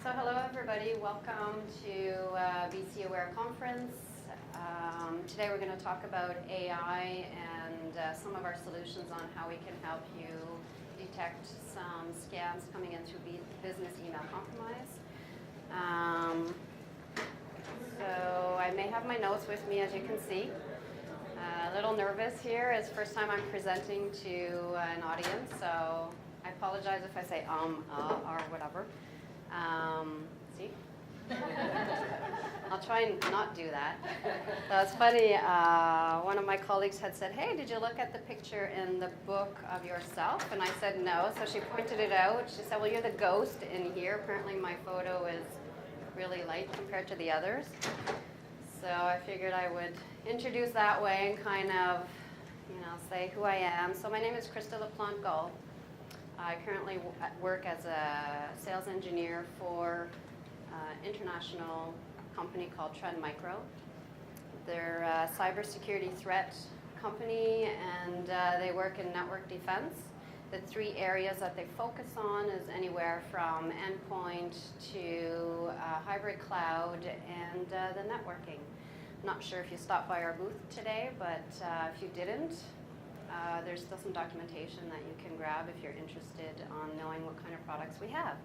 So hello everybody, welcome to BC Aware Conference. Today we're going to talk about AI and some of our solutions on how we can help you detect some scams coming in through business email compromise. So I may have my notes with me, as you can see. A little nervous here. It's the first time I'm presenting to an audience, so I apologize if I say or whatever. See? I'll try and not do that. That's funny. One of my colleagues had said, hey, did you look at the picture in the book of yourself? And I said no, so she pointed it out. She said, well, you're the ghost in here. Apparently my photo is really light compared to the others. So I figured I would introduce that way and kind of, say who I am. So my name is Krista Laplante-Gaul. I currently work as a sales engineer for an international company called Trend Micro. They're a cybersecurity threat company, and they work in network defense. The three areas that they focus on is anywhere from endpoint to hybrid cloud and the networking. I'm not sure if you stopped by our booth today, but if you didn't, there's still some documentation that you can grab if you're interested on knowing what kind of products we have.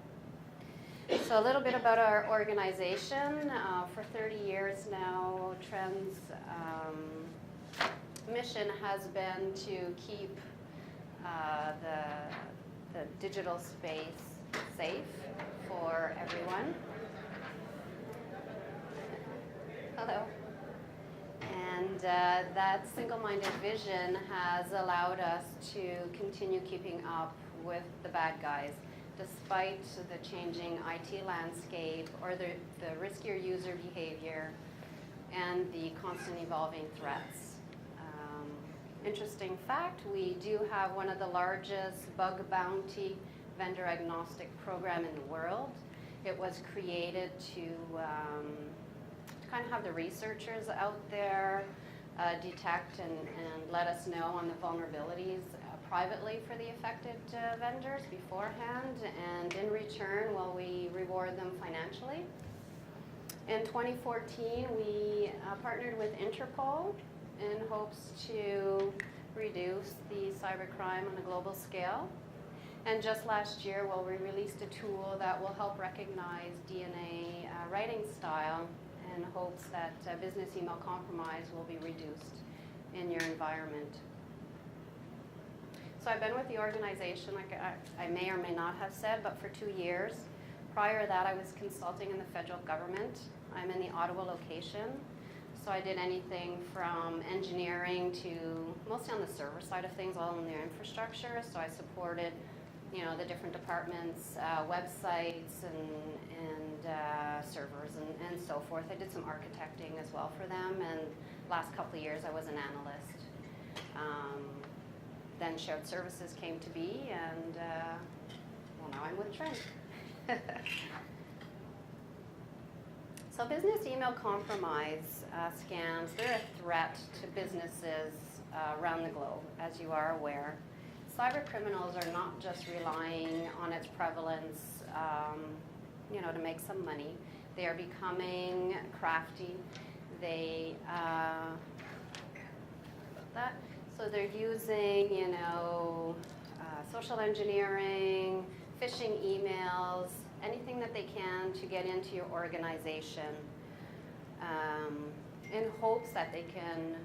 So a little bit about our organization. For 30 years now, Trend's mission has been to keep the digital space safe for everyone. Hello. And that single-minded vision has allowed us to continue keeping up with the bad guys, despite the changing IT landscape or the riskier user behavior and the constant evolving threats. Interesting fact, we do have one of the largest bug bounty vendor agnostic program in the world. It was created to kind of have the researchers out there detect and let us know on the vulnerabilities privately for the affected vendors beforehand, and in return, we reward them financially. In 2014, we partnered with Interpol in hopes to reduce the cybercrime on a global scale. And just last year, we released a tool that will help recognize DNA writing style in hopes that business email compromise will be reduced in your environment. So I've been with the organization, like I may or may not have said, but for 2 years. Prior to that, I was consulting in the federal government. I'm in the Ottawa location. So I did anything from engineering to mostly on the server side of things, all in their infrastructure. So I supported the different departments, websites and servers and so forth. I did some architecting as well for them, and last couple of years I was an analyst. Then shared services came to be, and now I'm with Trend. So business email compromise scams, they're a threat to businesses around the globe, as you are aware. Cyber criminals are not just relying on its prevalence, to make some money. They are becoming crafty. So they're using, social engineering, phishing emails, anything that they can to get into your organization, in hopes that they can,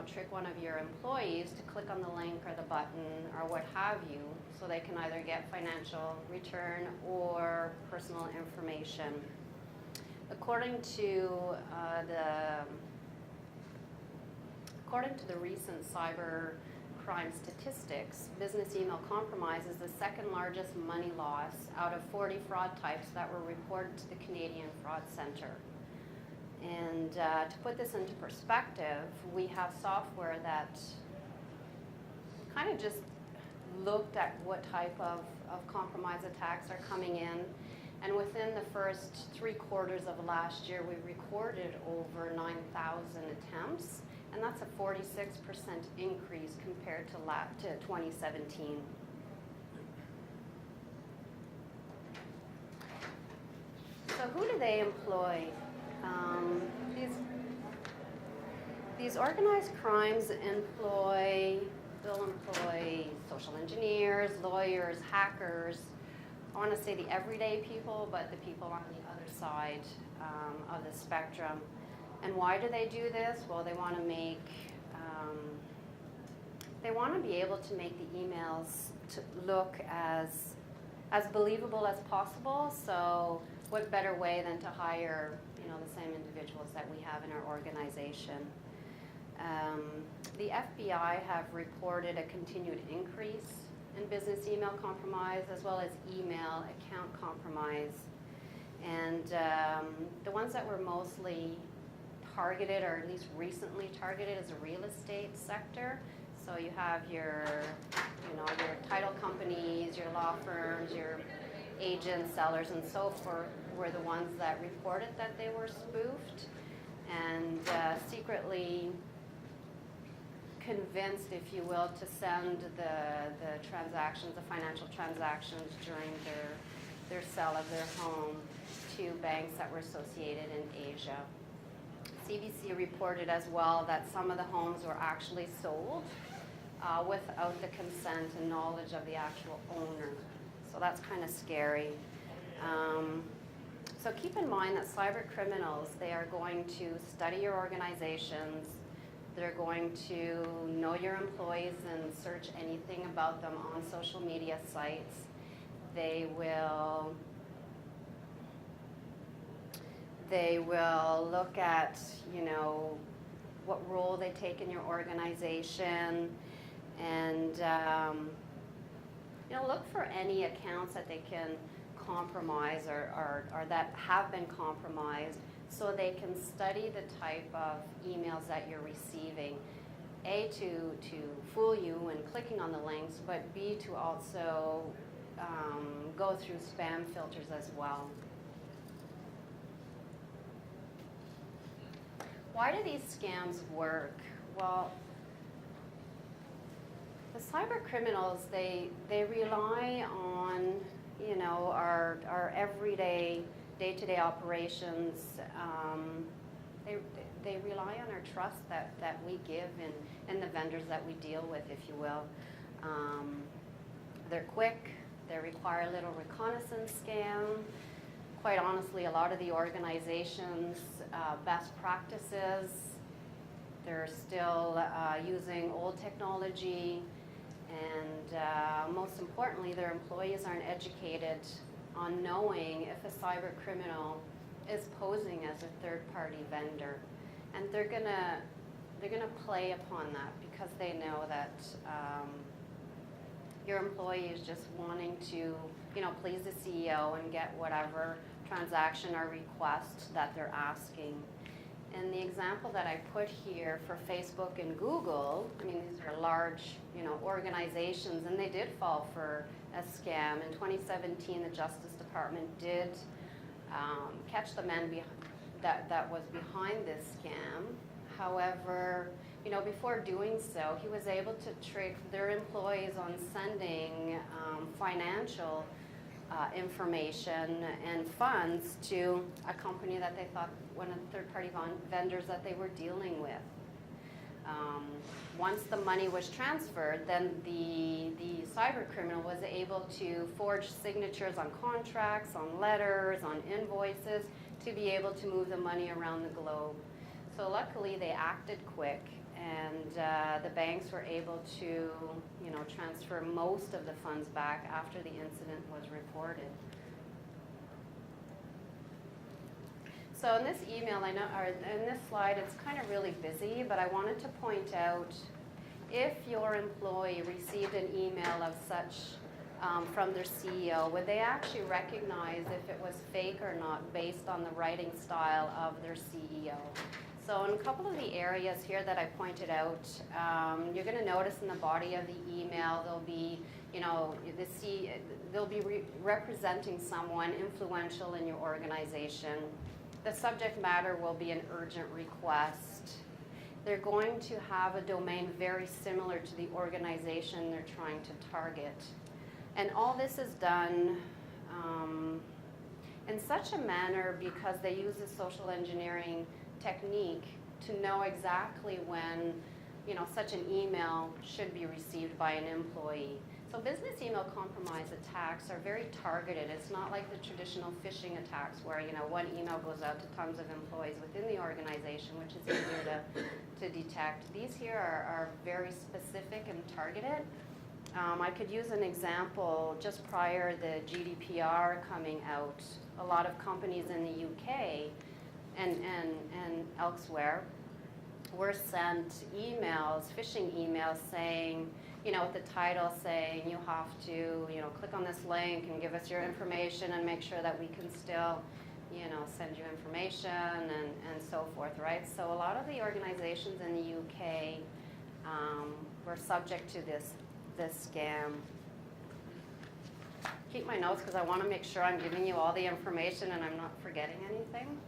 trick one of your employees to click on the link or the button or what have you, so they can either get financial return or personal information. According to the recent cyber crime statistics, business email compromise is the second largest money loss out of 40 fraud types that were reported to the Canadian Fraud Centre. And to put this into perspective, we have software that kind of just looked at what type of compromise attacks are coming in. And within the first 3 quarters of last year, we recorded over 9,000 attempts. And that's a 46% increase compared to 2017. who do they employ? These organized crimes they'll employ social engineers, lawyers, hackers. I want to say the everyday people, but the people on the other side of the spectrum. And why do they do this? Well, they want to be able to make the emails to look as believable as possible. So what better way than to hire, the same individuals that we have in our organization. The FBI have reported a continued increase in business email compromise as well as email account compromise. And the ones that were mostly targeted, or at least recently targeted, is the real estate sector. So you have your title companies, your law firms, your agents, sellers, and so forth were the ones that reported that they were spoofed and secretly convinced, if you will, to send the transactions, the financial transactions during their sale of their home to banks that were associated in Asia. CBC reported as well that some of the homes were actually sold without the consent and knowledge of the actual owner. So that's kind of scary. So keep in mind that cyber criminals, they are going to study your organizations. They're going to know your employees and search anything about them on social media sites. They will look at, what role they take in your organization, and look for any accounts that they can compromise or that have been compromised, so they can study the type of emails that you're receiving. A, to fool you when clicking on the links, but B, to also go through spam filters as well. Why do these scams work? Well, the cyber criminals, they rely on, our everyday, day-to-day operations. They rely on our trust that we give in the vendors that we deal with, if you will. They're quick. They require little reconnaissance scan. Quite honestly, a lot of the organizations' best practices, they're still using old technology, and most importantly, their employees aren't educated on knowing if a cyber criminal is posing as a third-party vendor, and they're gonna play upon that because they know that your employee is just wanting to, please the CEO and get whatever transaction or request that they're asking. And the example that I put here for Facebook and Google, these are large, organizations, and they did fall for a scam. In 2017, the Justice Department did catch the man that was behind this scam. However, before doing so, he was able to trick their employees on sending financial information and funds to a company that they thought one of the third-party vendors that they were dealing with. Once the money was transferred, then the cyber criminal was able to forge signatures on contracts, on letters, on invoices, to be able to move the money around the globe. So luckily they acted quick, and the banks were able to, transfer most of the funds back after the incident was reported. So in this email, or in this slide, it's kind of really busy, but I wanted to point out, if your employee received an email of such from their CEO, would they actually recognize if it was fake or not based on the writing style of their CEO? So in a couple of the areas here that I pointed out, you're going to notice in the body of the email there'll be, they'll be representing someone influential in your organization. The subject matter will be an urgent request. They're going to have a domain very similar to the organization they're trying to target. And all this is done in such a manner because they use a social engineering technique to know exactly when, such an email should be received by an employee. So business email compromise attacks are very targeted. It's not like the traditional phishing attacks where, one email goes out to tons of employees within the organization, which is easier to detect. These here are very specific and targeted. I could use an example just prior to the GDPR coming out. A lot of companies in the UK and elsewhere were sent emails, phishing emails saying, with the title saying you have to, click on this link and give us your information and make sure that we can still, send you information and so forth, right? So a lot of the organizations in the UK were subject to this scam. Keep my notes because I want to make sure I'm giving you all the information and I'm not forgetting anything.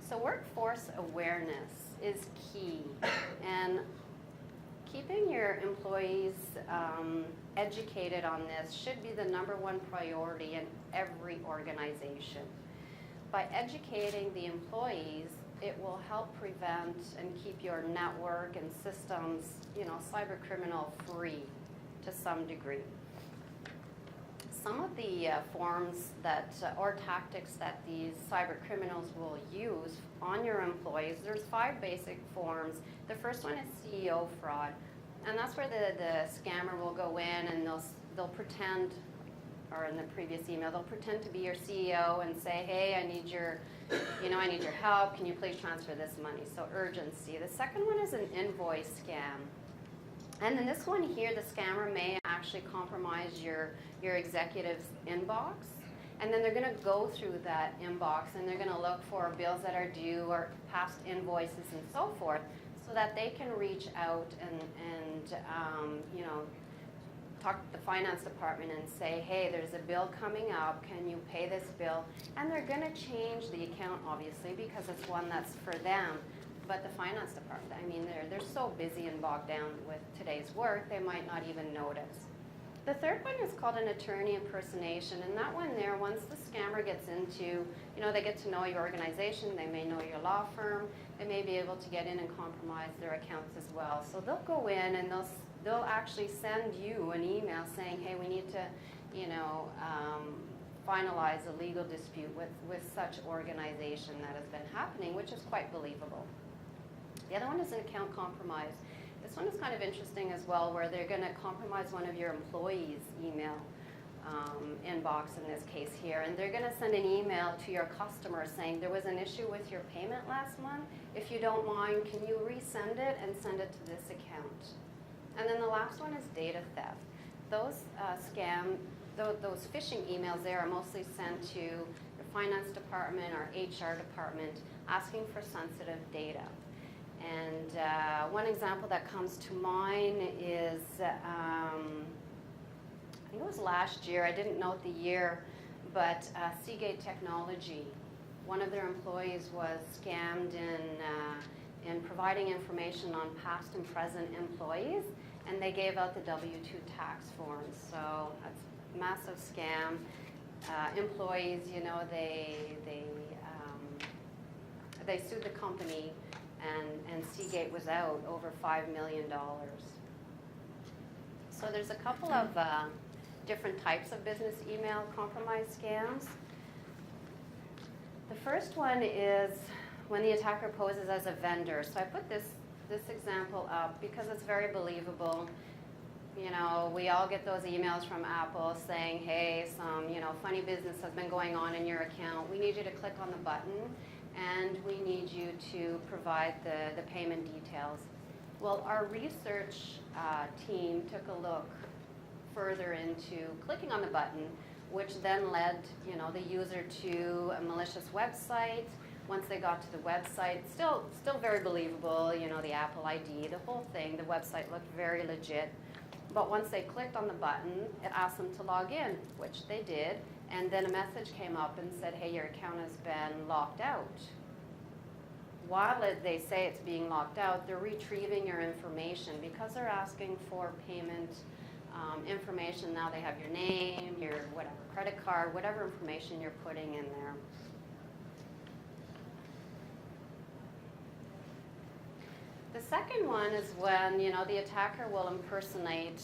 So workforce awareness is key, and keeping your employees educated on this should be the #1 priority in every organization. By educating the employees, it will help prevent and keep your network and systems, cyber criminal free to some degree. Some of the forms that or tactics that these cyber criminals will use on your employees, there's 5 basic forms. The first one is CEO fraud, and that's where the scammer will go in and they'll pretend, or in the previous email, they'll pretend to be your CEO and say, hey, I need your help. Can you please transfer this money? So urgency. The second one is an invoice scam. And in this one here, the scammer may actually compromise your executive's inbox. And then they're going to go through that inbox and they're going to look for bills that are due or past invoices and so forth, so that they can reach out and talk to the finance department and say, hey, there's a bill coming up, can you pay this bill? And they're going to change the account, obviously, because it's one that's for them. But the finance department, they're so busy and bogged down with today's work, they might not even notice. The third one is called an attorney impersonation, and that one there, once the scammer gets into, they get to know your organization, they may know your law firm, they may be able to get in and compromise their accounts as well. So they'll go in and they'll actually send you an email saying, hey, we need to, finalize a legal dispute with such organization that has been happening, which is quite believable. The other one is an account compromise. This one is kind of interesting as well, where they're going to compromise one of your employees' email inbox in this case here, and they're going to send an email to your customer saying there was an issue with your payment last month. If you don't mind, can you resend it and send it to this account? And then the last one is data theft. Those those phishing emails there are mostly sent to your finance department or HR department asking for sensitive data. And one example that comes to mind is, I think it was last year, I didn't note the year, but Seagate Technology, one of their employees was scammed in providing information on past and present employees, and they gave out the W-2 tax forms. So that's a massive scam. Employees, they sued the company, and Seagate was out over $5 million. So there's a couple of different types of business email compromise scams. The first one is when the attacker poses as a vendor. So I put this example up because it's very believable. We all get those emails from Apple saying, hey, some funny business has been going on in your account. We need you to click on the button, and we need you to provide the payment details. Well, our research team took a look further into clicking on the button, which then led the user to a malicious website. Once they got to the website, still very believable, the Apple ID, the whole thing, the website looked very legit. But once they clicked on the button, it asked them to log in, which they did, and then a message came up and said, hey, your account has been locked out. While they say it's being locked out, they're retrieving your information because they're asking for payment information. Now they have your name, your whatever credit card, whatever information you're putting in there. The second one is when the attacker will impersonate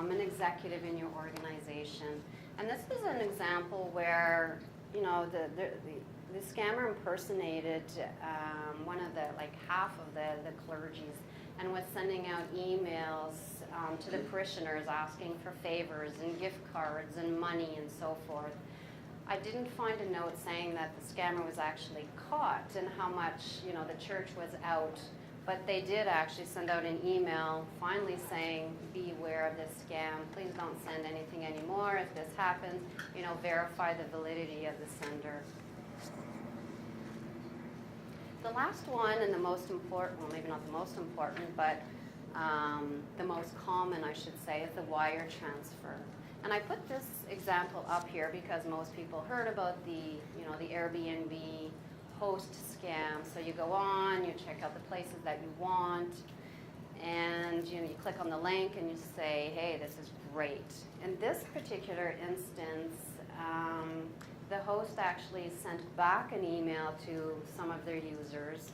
an executive in your organization. And this is an example where the scammer impersonated one of half of the clergies and was sending out emails to the parishioners asking for favors and gift cards and money and so forth. I didn't find a note saying that the scammer was actually caught and how much the church was out, but they did actually send out an email finally saying, beware of this scam, please don't send anything anymore. If this happens, verify the validity of the sender. The last one, and the most important, well, maybe not the most important, but the most common, I should say, is the wire transfer. And I put this example up here because most people heard about the Airbnb host scam. So you go on, you check out the places that you want, and you click on the link and you say, hey, this is great. In this particular instance, the host actually sent back an email to some of their users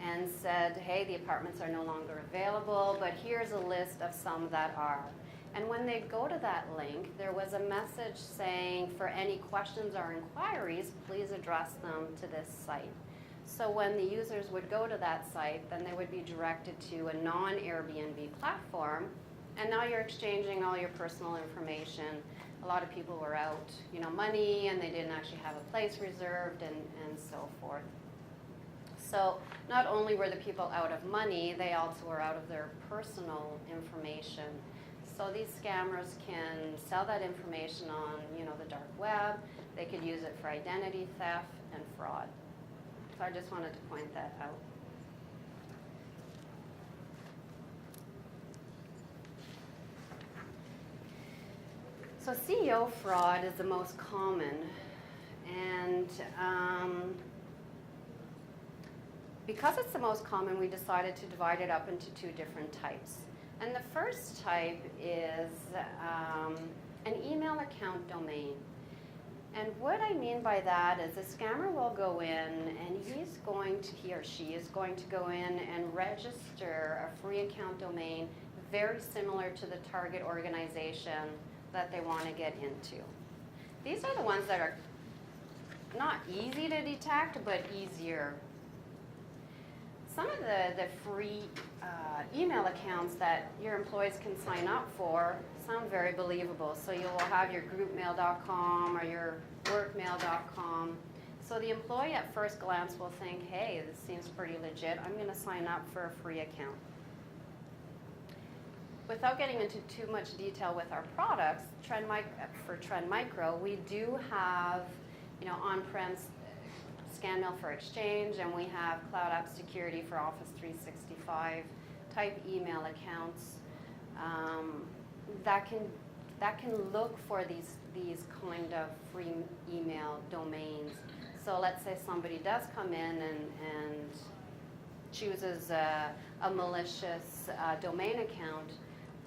and said, hey, the apartments are no longer available, but here's a list of some that are. And when they go to that link, there was a message saying, for any questions or inquiries, please address them to this site. So when the users would go to that site, then they would be directed to a non-Airbnb platform, and now you're exchanging all your personal information. A lot of people were out, money, and they didn't actually have a place reserved, and so forth. So not only were the people out of money, they also were out of their personal information. So these scammers can sell that information on, the dark web. They could use it for identity theft and fraud. So I just wanted to point that out. So CEO fraud is the most common, and because it's the most common, we decided to divide it up into two different types. And the first type is an email account domain. And what I mean by that is the scammer will go in and he or she is going to go in and register a free account domain very similar to the target organization that they want to get into. These are the ones that are not easy to detect, but easier. Some of the free email accounts that your employees can sign up for sound very believable. So you will have your groupmail.com or your workmail.com. So the employee at first glance will think, hey, this seems pretty legit. I'm going to sign up for a free account. Without getting into too much detail with our products, for Trend Micro, we do have on-prem ScanMail for Exchange, and we have Cloud App Security for Office 365 type email accounts that can look for these kind of free email domains. So let's say somebody does come in and chooses a malicious domain account.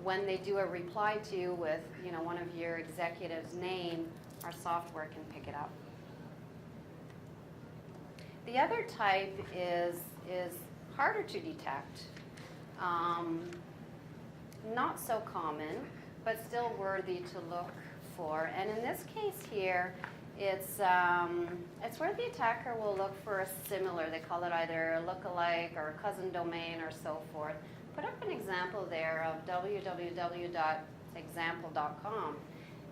When they do a reply to you with one of your executives' name, our software can pick it up. The other type is harder to detect, not so common, but still worthy to look for. And in this case here, it's where the attacker will look for a similar, they call it either a lookalike or a cousin domain or so forth. Put up an example there of www.example.com,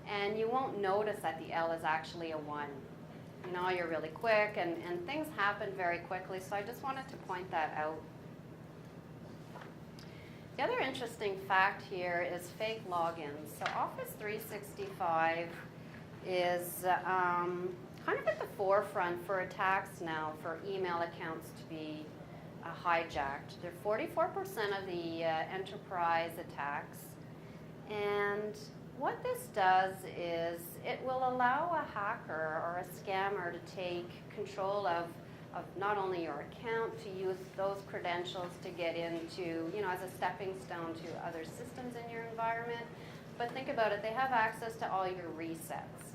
and you won't notice that the L is actually a 1. You're really quick, and things happen very quickly, so I just wanted to point that out. The other interesting fact here is fake logins. So Office 365 is kind of at the forefront for attacks now for email accounts to be hijacked. They're 44% of the enterprise attacks, and what this does is it will allow a hacker or a scammer to take control of not only your account, to use those credentials to get into, as a stepping stone to other systems in your environment, But think about it, they have access to all your resets.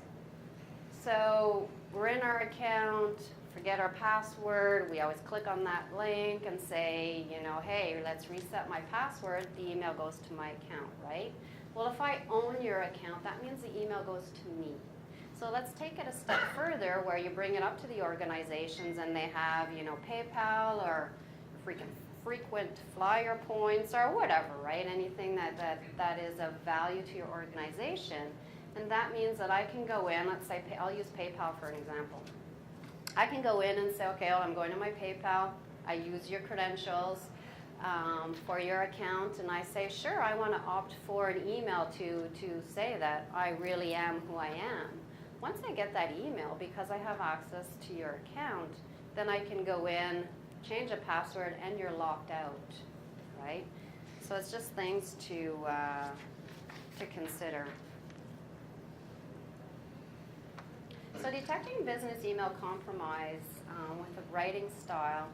So we're in our account, forget our password, we always click on that link and say, you know, hey, let's reset my password, the email goes to my account, right? Well, if I own your account, that means the email goes to me. So let's take it a step further where you bring it up to the organizations and they have, you know, PayPal or frequent flyer points or whatever, right? Anything that is of value to your organization. And that means that I can go in, let's say, I'll use PayPal for an example. I can go in and say, okay, well, I'm going to my PayPal, I use your credentials for your account, and I say, sure, I want to opt for an email to say that I really am who I am. Once I get that email, because I have access to your account, then I can go in, change a password, and you're locked out, right? So it's just things to consider. So detecting business email compromise with the writing style.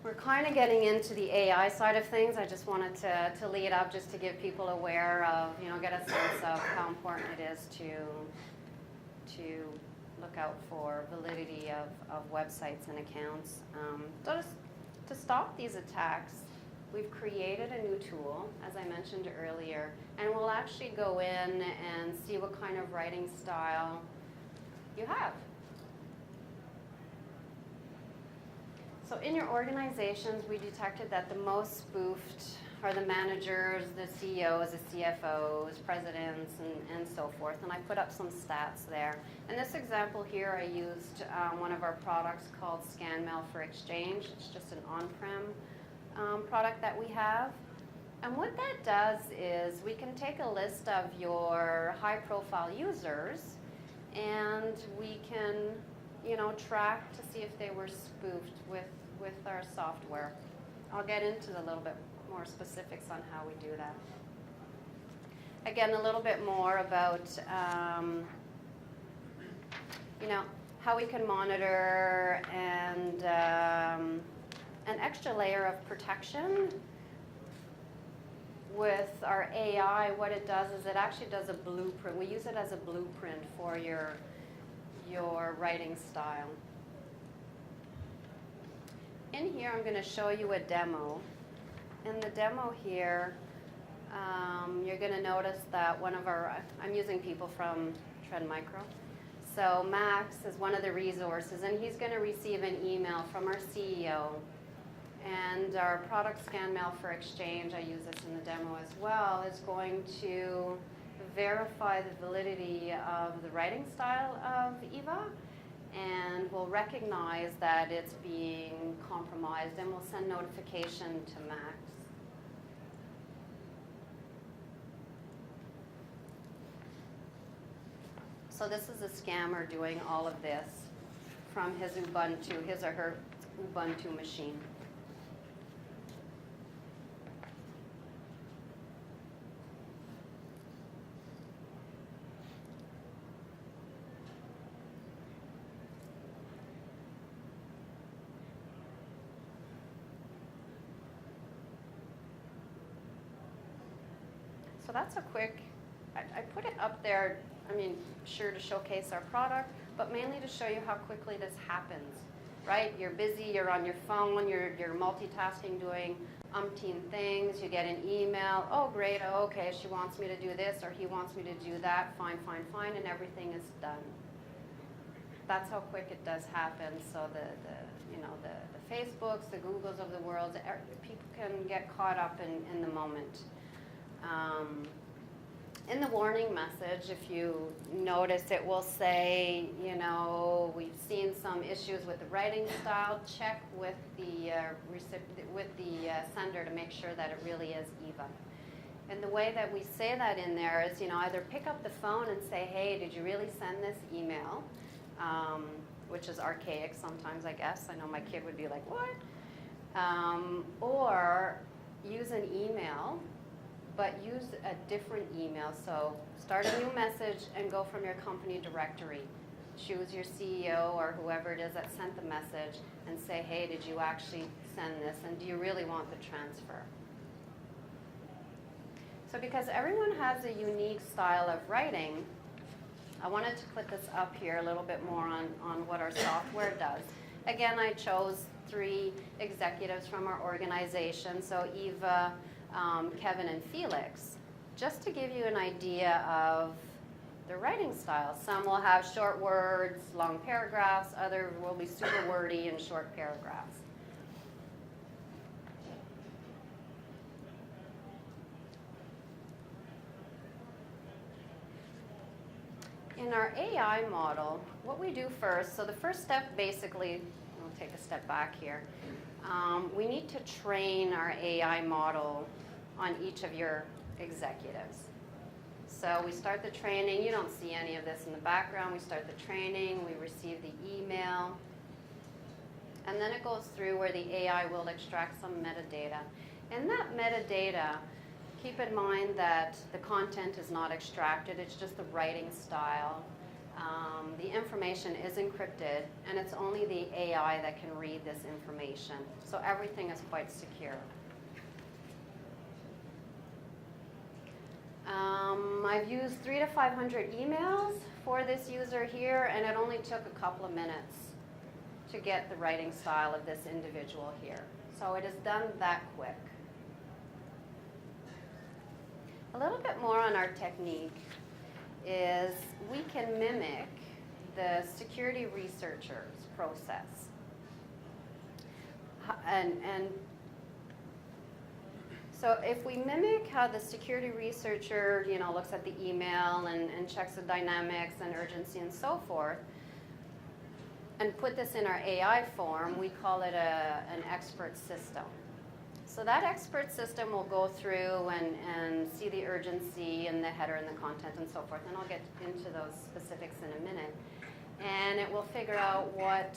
We're kind of getting into the AI side of things. I just wanted to lead up just to give people aware of, you know, get a sense of how important it is to look out for validity of websites and accounts. So to stop these attacks, we've created a new tool, as I mentioned earlier, and we'll actually go in and see what kind of writing style you have. So in your organizations, we detected that the most spoofed are the managers, the CEOs, the CFOs, presidents, and so forth. And I put up some stats there. In this example here, I used one of our products called ScanMail for Exchange. It's just an on-prem product that we have. And what that does is we can take a list of your high-profile users, and we can, you know, track to see if they were spoofed with our software. I'll get into a little bit more specifics on how we do that. Again, a little bit more about, you know, how we can monitor and an extra layer of protection with our AI. What it does is it actually does a blueprint. We use it as a blueprint for your writing style. In here, I'm going to show you a demo. In the demo here, you're going to notice that one of our, I'm using people from Trend Micro. So Max is one of the resources, and he's going to receive an email from our CEO. And our product ScanMail for Exchange, I use this in the demo as well, is going to verify the validity of the writing style of Eva, and will recognize that it's being compromised, and will send notification to Max. So this is a scammer doing all of this from his Ubuntu, his or her Ubuntu machine. So that's a quick, I put it up there, I mean, sure to showcase our product, but mainly to show you how quickly this happens, right? You're busy, you're on your phone, you're multitasking, doing umpteen things, you get an email, oh great, oh, okay, she wants me to do this or he wants me to do that, fine, and everything is done. That's how quick it does happen. So the Facebooks, the Googles of the world, people can get caught up in the moment. In the warning message, if you notice, it will say, you know, we've seen some issues with the writing style. Check with the sender to make sure that it really is Eva. And the way that we say that in there is, you know, either pick up the phone and say, hey, did you really send this email? Which is archaic sometimes, I guess. I know my kid would be like, what? Or use an email, but use a different email. So start a new message and go from your company directory. Choose your CEO or whoever it is that sent the message and say, hey, did you actually send this? And do you really want the transfer? So because everyone has a unique style of writing, I wanted to put this up here a little bit more on what our software does. Again, I chose 3 executives from our organization, so Eva, Kevin, and Felix, just to give you an idea of their writing style. Some will have short words, long paragraphs, others will be super wordy and short paragraphs. In our AI model, what we do first, so the first step basically, we'll take a step back here, we need to train our AI model on each of your executives. So we start the training. You don't see any of this in the background. We start the training. We receive the email. And then it goes through where the AI will extract some metadata. In that metadata, keep in mind that the content is not extracted. It's just the writing style. The information is encrypted, and it's only the AI that can read this information. So everything is quite secure. I've used 300 to 500 emails for this user here, and it only took a couple of minutes to get the writing style of this individual here. So it is done that quick. A little bit more on our technique is we can mimic the security researcher's process. And so if we mimic how the security researcher, looks at the email and checks the dynamics and urgency and so forth, and put this in our AI form, we call it an expert system. So that expert system will go through and see the urgency and the header and the content and so forth, and I'll get into those specifics in a minute. And it will figure out what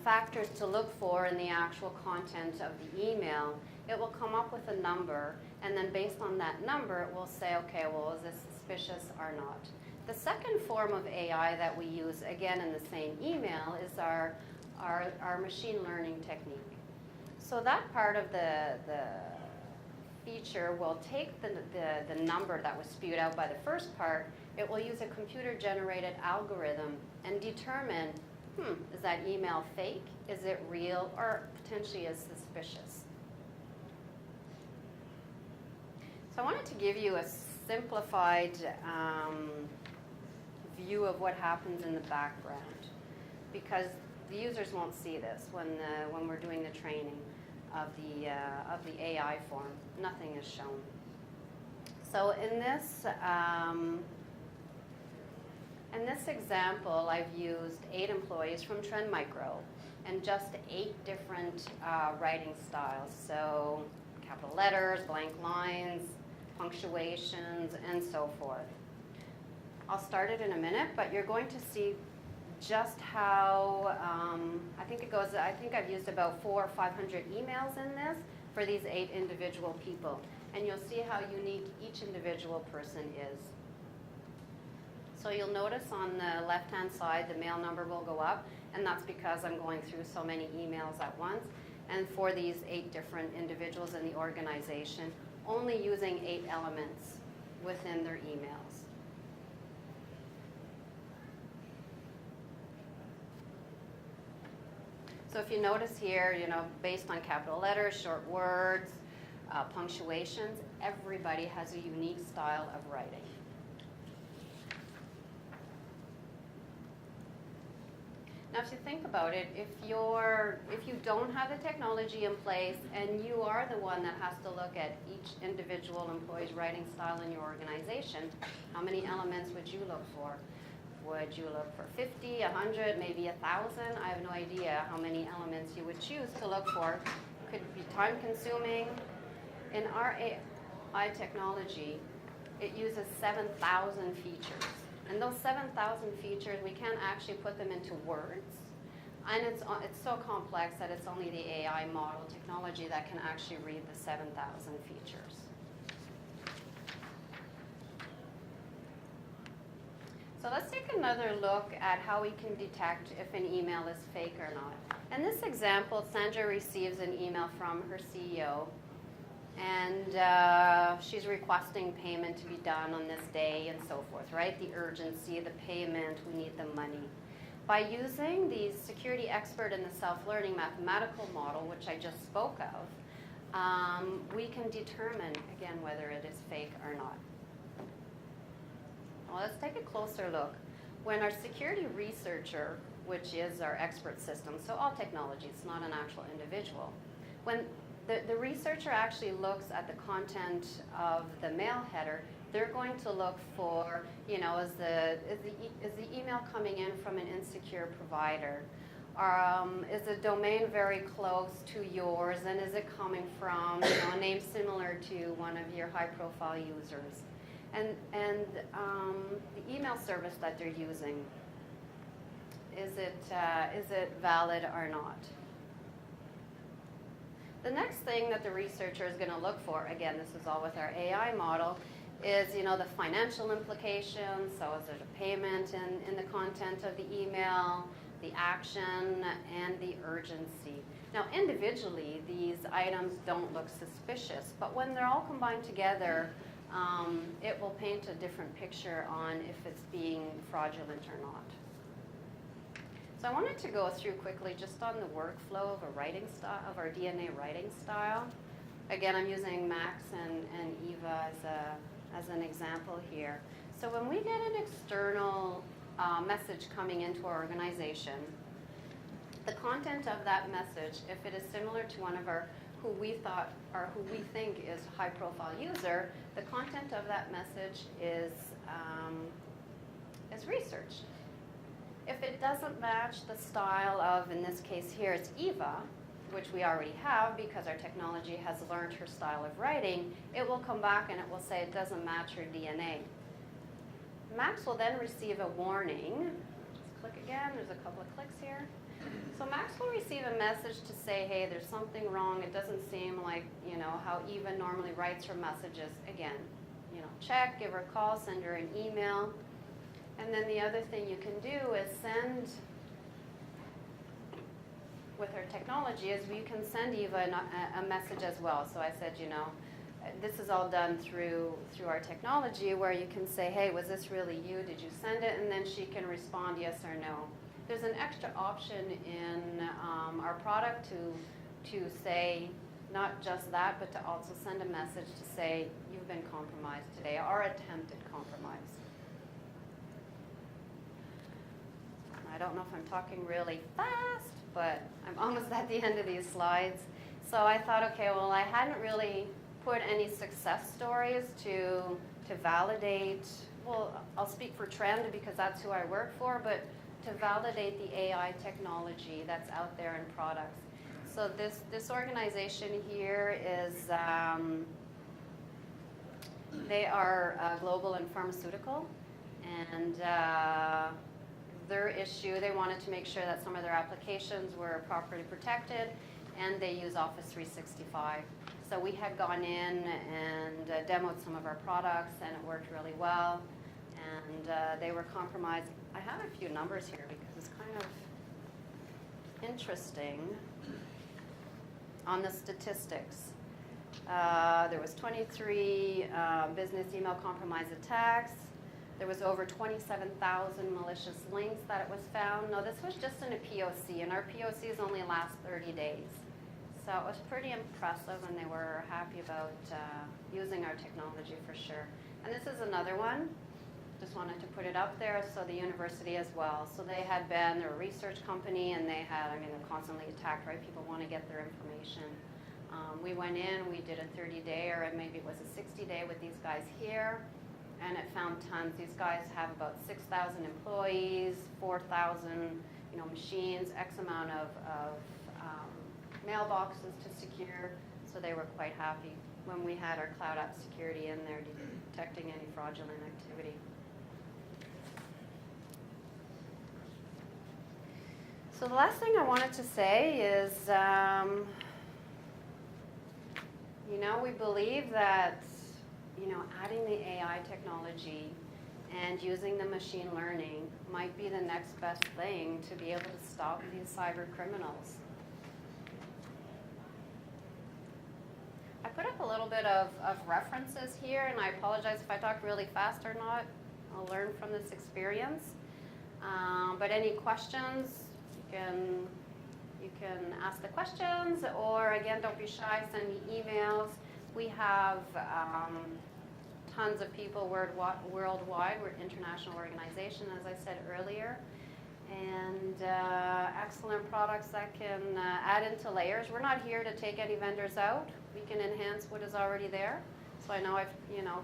factors to look for in the actual content of the email. It will come up with a number, and then based on that number, it will say, okay, well, is this suspicious or not? The second form of AI that we use, again in the same email, is our machine learning technique. So that part of the feature will take the number that was spewed out by the first part. It will use a computer-generated algorithm and determine, is that email fake? Is it real? Or potentially is suspicious? So I wanted to give you a simplified view of what happens in the background, because the users won't see this when we're doing the training of the AI form. Nothing is shown. So in this example, I've used 8 employees from Trend Micro and just 8 different writing styles. So capital letters, blank lines, punctuations, and so forth. I'll start it in a minute, but you're going to see just how, I think I've used about 400 or 500 emails in this for these 8 individual people. And you'll see how unique each individual person is. So you'll notice on the left-hand side, the mail number will go up, and that's because I'm going through so many emails at once. And for these 8 different individuals in the organization, only using 8 elements within their emails. So if you notice here, based on capital letters, short words, punctuations, everybody has a unique style of writing. Now, if you think about it, if you don't have the technology in place and you are the one that has to look at each individual employee's writing style in your organization, how many elements would you look for? Would you look for 50, 100, maybe 1,000? I have no idea how many elements you would choose to look for. Could be time consuming. In our AI technology, it uses 7,000 features. And those 7,000 features, we can't actually put them into words. And it's so complex that it's only the AI model technology that can actually read the 7,000 features. So let's take another look at how we can detect if an email is fake or not. In this example, Sandra receives an email from her CEO, and she's requesting payment to be done on this day and so forth, right? The urgency, the payment, we need the money. By using the security expert in the self-learning mathematical model, which I just spoke of, we can determine, again, whether it is fake or not. Well, let's take a closer look. When our security researcher, which is our expert system, so all technology, it's not an actual individual, when the researcher actually looks at the content of the mail header, they're going to look for, you know, is the email coming in from an insecure provider? Is the domain very close to yours, and is it coming from, you know, a name similar to one of your high-profile users? And the email service that they're using, is it valid or not? The next thing that the researcher is going to look for, again, this is all with our AI model, is, you know, the financial implications. So is there a payment in the content of the email, the action, and the urgency. Now, individually, these items don't look suspicious, but when they're all combined together, it will paint a different picture on if it's being fraudulent or not. So I wanted to go through quickly just on the workflow of a writing style, of our DNA writing style. Again, I'm using Max and Eva as an example here. So when we get an external message coming into our organization, the content of that message, if it is similar to one of our who we think is a high-profile user, the content of that message is researched. If it doesn't match the style of, in this case here, it's Eva, which we already have because our technology has learned her style of writing, it will come back and it will say it doesn't match her DNA. Max will then receive a warning. Just click again, there's a couple of clicks here. So Max will receive a message to say, hey, there's something wrong. It doesn't seem like, you know, how Eva normally writes her messages. Again, you know, check, give her a call, send her an email. And then the other thing you can do is send, with our technology, is we can send Eva a message as well. So I said, you know, this is all done through our technology where you can say, hey, was this really you? Did you send it? And then she can respond yes or no. There's an extra option in our product to say not just that, but to also send a message to say you've been compromised today or attempted compromise. I don't know if I'm talking really fast, but I'm almost at the end of these slides. So I thought, okay, well, I hadn't really put any success stories to validate, well, I'll speak for Trend because that's who I work for, but to validate the AI technology that's out there in products. So this organization here is, they are global and pharmaceutical, and their issue, they wanted to make sure that some of their applications were properly protected, and they use Office 365. So we had gone in and demoed some of our products, and it worked really well, and they were compromised. I have a few numbers here because it's kind of interesting on the statistics. There was 23 business email compromise attacks. There was over 27,000 malicious links that it was found. No, this was just in a POC, and our POCs only last 30 days. So it was pretty impressive, and they were happy about using our technology for sure. And this is another one. Just wanted to put it up there, so the university as well. So they had been, they're a research company, and they had, I mean, they're constantly attacked, right? People want to get their information. We went in, we did a 30-day, or maybe it was a 60-day with these guys here, and it found tons. These guys have about 6,000 employees, 4,000, you know, machines, X amount of mailboxes to secure, so they were quite happy when we had our cloud app security in there detecting any fraudulent activity. So the last thing I wanted to say is, you know, we believe that, you know, adding the AI technology and using the machine learning might be the next best thing to be able to stop these cyber criminals. I put up a little bit of references here, and I apologize if I talk really fast or not. I'll learn from this experience. But any questions, you can ask the questions, or again, don't be shy, send me emails. We have tons of people worldwide. We're an international organization, as I said earlier. And excellent products that can add into layers. We're not here to take any vendors out. We can enhance what is already there. So I know I've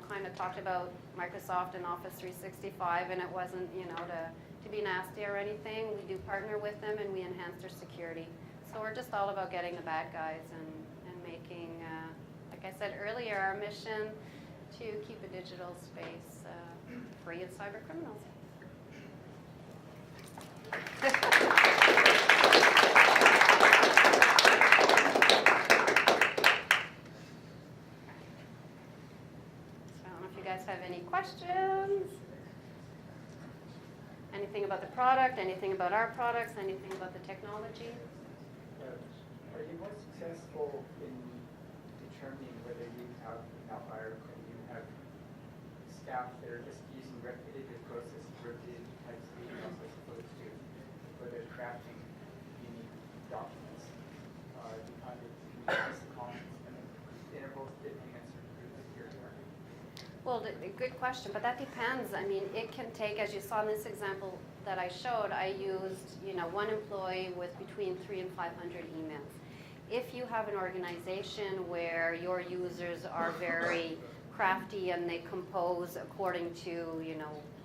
kind of talked about Microsoft and Office 365, and it wasn't to be nasty or anything. We do partner with them, and we enhance their security. So we're just all about getting the bad guys and making, like I said earlier, our mission to keep a digital space free of cyber criminals. So I don't know if you guys have any questions. Anything about the product, anything about our products, anything about the technology? Are you more successful in determining whether you have an outlier and you have staff that are just using repetitive processes, repetitive types of emails as opposed to whether crafting unique documents? You find that you increase the confidence and the intervals depending on certain groups of your market? Well, good question, but that depends. I mean, it can take, as you saw in this example that I showed, I used, one employee with between 300 and 500 emails. If you have an organization where your users are very crafty and they compose according to,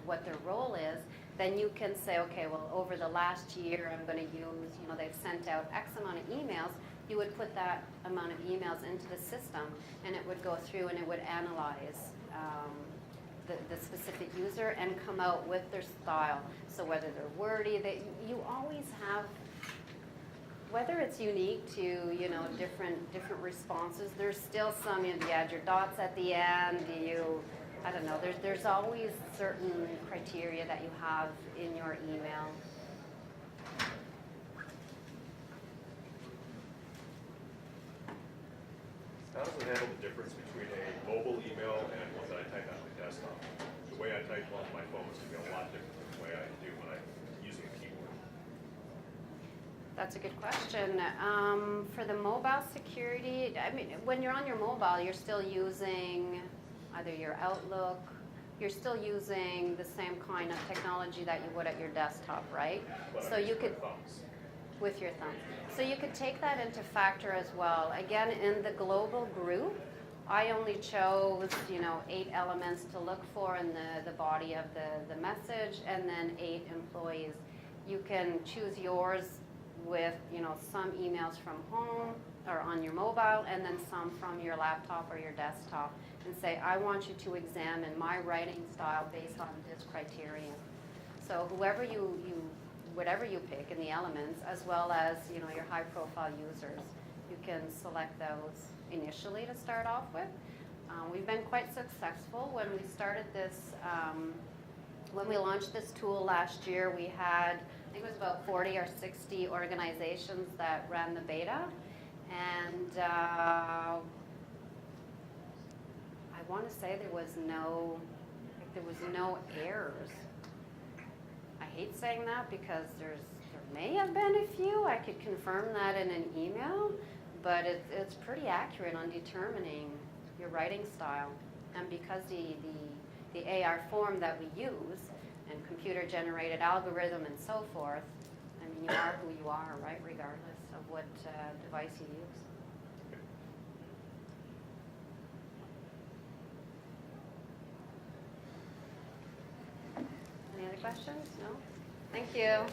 what their role is, then you can say, okay, well, over the last year, I'm going to use, they've sent out X amount of emails. You would put that amount of emails into the system, and it would go through and it would analyze the specific user and come out with their style. So whether they're wordy, you always have, whether it's unique to different responses, there's still some, you add your dots at the end, I don't know, there's always certain criteria that you have in your email. How does it handle the difference between a mobile email and one that I type on my desktop? The way I type on my phone is going to be a lot different than the way I do when I'm using a keyboard. That's a good question. For the mobile security, I mean, when you're on your mobile, you're still using either your Outlook, you're still using the same kind of technology that you would at your desktop, right? But So you could, thumbs. with your thumb. So you could take that into factor as well. Again, in the global group, I only chose, 8 elements to look for in the body of the message, and then 8 employees. You can choose yours with, some emails from home or on your mobile, and then some from your laptop or your desktop, and say, I want you to examine my writing style based on this criterion. So whoever whatever you pick in the elements, as well as, your high-profile users, you can select those initially to start off with. We've been quite successful. When we started this, when we launched this tool last year, we had, I think it was about 40 or 60 organizations that ran the beta, and I want to say there was no errors. I hate saying that because there may have been a few. I could confirm that in an email, but it's pretty accurate on determining your writing style. And because the AR form that we use and computer-generated algorithm and so forth, I mean, you are who you are, right, regardless of what device you use. Any other questions? No? Thank you.